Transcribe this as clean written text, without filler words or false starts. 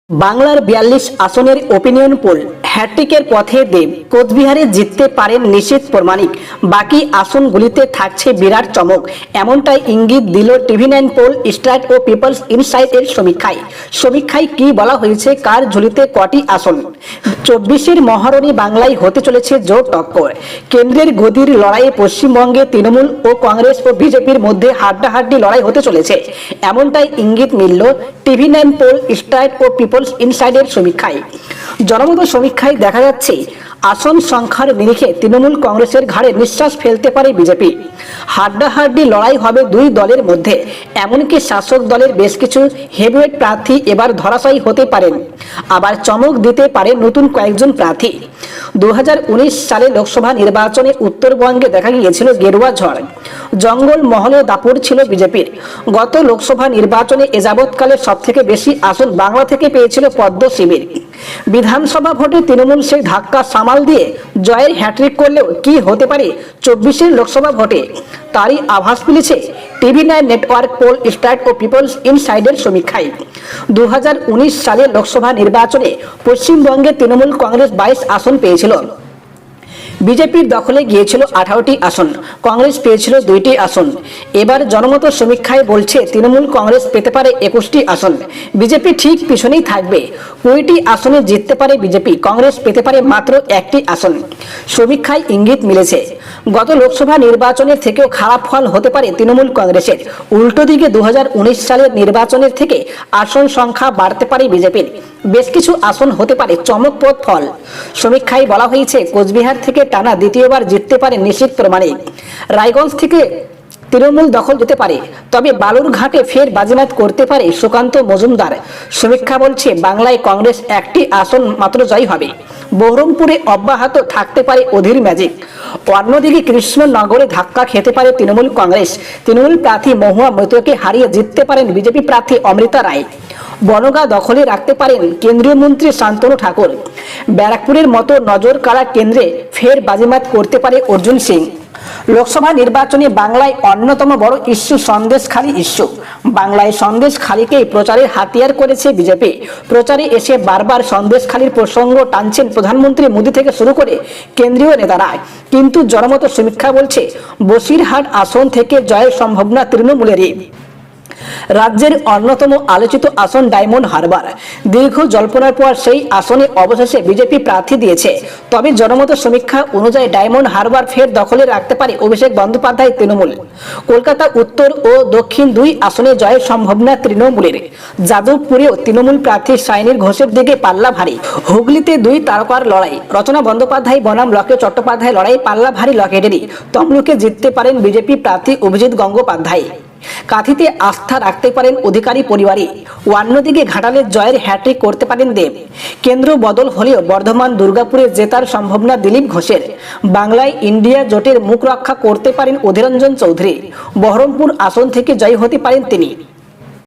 বাংলার ৪২ আসনের opinion pole হ্যাট্রিকের পথে দেব। কোচবিহারে জিততে পারেন নিশ্চিত প্রমাণিক, বাকি আসনগুলিতে থাকছে বিরাট চমক, এমনটাই ইঙ্গিত দিল TV9 পোল স্ট্রাট ও পিপলস ইনসাইট এর সমীক্ষায় কি বলা হয়েছে, কার ঝুলিতে কটি আসন। ২৪-এর মহারণী বাংলায় হতে চলেছে জোর টক্কর। কেন্দ্রের গদির লড়াইয়ে পশ্চিমবঙ্গে তৃণমূল ও কংগ্রেস ও বিজেপির মধ্যে হাড্ডাহাড্ডি লড়াই হতে চলেছে, এমনটাই ইঙ্গিত মিলল TV9 পোল স্ট্রাট ও পিপলস ইনসাইডের সমীক্ষায়। জনমত সমীক্ষায় দেখা যাচ্ছে আসন সংখ্যার নিরিখে তৃণমূল কংগ্রেসের ঘাড়ে নিঃশ্বাস ফেলতে পারে বিজেপি। হাড্ডাহাড্ডি লড়াই হবে দুই দলের মধ্যে, এমনকি শাসক দলের বেশ কিছু হেভিওয়েট প্রার্থী এবার ধরাশায়ী হতে পারেন, আবার চমক দিতে পারে নতুন কয়েকজন প্রার্থী। ২০১৯ সালে লোকসভা নির্বাচনে উত্তরবঙ্গে দেখা গিয়েছিল গেরুয়া ঝড়, জঙ্গল মহলে দাপট ছিল বিজেপির। গত লোকসভা নির্বাচনে এযাবৎকালে সবথেকে বেশি আসন বাংলা থেকে পেয়েছিল পদ্ম শিবির। বিধানসভা ভোটে তৃণমূল সেই ধাক্কা সামাল দিয়ে জয়ের হ্যাট্রিক করলেও কি হতে পারে ২৪-এর লোকসভা ভোটে, তারই আভাস মিলেছে TV9 নেটওয়ার্ক পোল স্ট্রাট ও পিপলস ইনসাইডের সমীক্ষায়। ২০১৯ সালের লোকসভা নির্বাচনে পশ্চিমবঙ্গে তৃণমূল কংগ্রেস ২২ আসন পেয়েছিল, বিজেপির দখলে গিয়েছিল 18টি আসন, কংগ্রেস পেয়েছিল 2টি আসন। এবার জনমত সমীক্ষায় বলছে তৃণমূল কংগ্রেস পেতে পারে 21টি আসন, বিজেপি ঠিক পিছনেই থাকবে। 20টি আসনে জিততে পারে বিজেপি, কংগ্রেস পেতে পারে মাত্র 1টি আসন। সমীক্ষায় ইঙ্গিত মিলেছে গত লোকসভা নির্বাচনের থেকেও খারাপ ফল হতে পারে তৃণমূল কংগ্রেসের। উল্টো দিকে ২০১৯ সালের নির্বাচনের থেকে আসন সংখ্যা বাড়তে পারে বিজেপির, বেশ কিছু আসন হতে পারে চমকপ্রদ ফল। সমীক্ষায় বলা হয়েছে কোচবিহার থেকে টানা দ্বিতীয়বার জিততে পারে নিশ্চিত প্রমাণিক। রায়গঞ্জ থেকে তৃণমূল দখল দিতে পারে, তবে বালুরঘাটে ফের বাজিমাত করতে পারে সুকান্ত মজুমদার। সমীক্ষা বলছে বাংলায় কংগ্রেস 1টি আসন মাত্র জয়ী হবে। বহরমপুরে অব্যাহত থাকতে পারে অধীর ম্যাজিক। অন্যদিকে কৃষ্ণনগরে ধাক্কা খেতে পারে তৃণমূল কংগ্রেস। তৃণমূল প্রার্থী মহুয়া মৈত্রকে হারিয়ে জিততে পারেন বিজেপি প্রার্থী অমৃতা রায়। বনগাঁ দখলে রাখতে পারেন কেন্দ্রীয় মন্ত্রী শান্তনু ঠাকুর। ব্যারাকপুরের মতো নজর কাড়া কেন্দ্রে ফের বাজিমাত করতে পারে অর্জুন সিং। লোকসভা নির্বাচনে বাংলায় অন্যতম বড় ইস্যু সন্দেশখালী ইস্যু। বাংলায় সন্দেশখালীকেই প্রচারের হাতিয়ার করেছে বিজেপি। প্রচারে এসে বারবার সন্দেশখালীর প্রসঙ্গ টানছেন প্রধানমন্ত্রী মোদী থেকে শুরু করে কেন্দ্রীয় নেতারা। কিন্তু জনমত সমীক্ষা বলছে বসিরহাট আসন থেকে জয়ের সম্ভাবনা তৃণমূলেরই। রাজ্যের অন্যতম আলোচিত আসন ডায়মন্ড হারবার, দীর্ঘ জল্পনার পর সেই আসনে অবশেষে বিজেপি প্রার্থী দিয়েছে। তবে জনমত সমীক্ষা অনুযায়ী ডায়মন্ড হারবার ফের দখলে রাখতে পারে অভিষেক বন্দ্যোপাধ্যায় তৃণমূল। কলকাতা উত্তর ও দক্ষিণ দুই আসনে জয়ের সম্ভাবনা তৃণমূলের। যাদবপুরেও তৃণমূল প্রার্থী সাইনির ঘোষের দিকে পাল্লা ভারী। হুগলিতে দুই তারকার লড়াই, রচনা বন্দ্যোপাধ্যায় বনাম লকেট চট্টোপাধ্যায় লড়াই পাল্লা ভারী লকেটেরই। তমলুকে জিততে পারেন বিজেপি প্রার্থী অভিজিৎ গঙ্গোপাধ্যায়। কাঁথিতে আস্থা রাখতে পারেন অধিকারী পরিবারে। অন্যদিকে ঘাটালের জয়ের হ্যাট্রিক করতে পারেন দেব। কেন্দ্র বদল হলেও বর্ধমান দুর্গাপুরে জেতার সম্ভাবনা দিলীপ ঘোষের। বাংলায় ইন্ডিয়া জোটের মুখ রক্ষা করতে পারেন অধীররঞ্জন চৌধুরী। বহরমপুর আসন থেকে জয়ী হতে পারেন তিনি।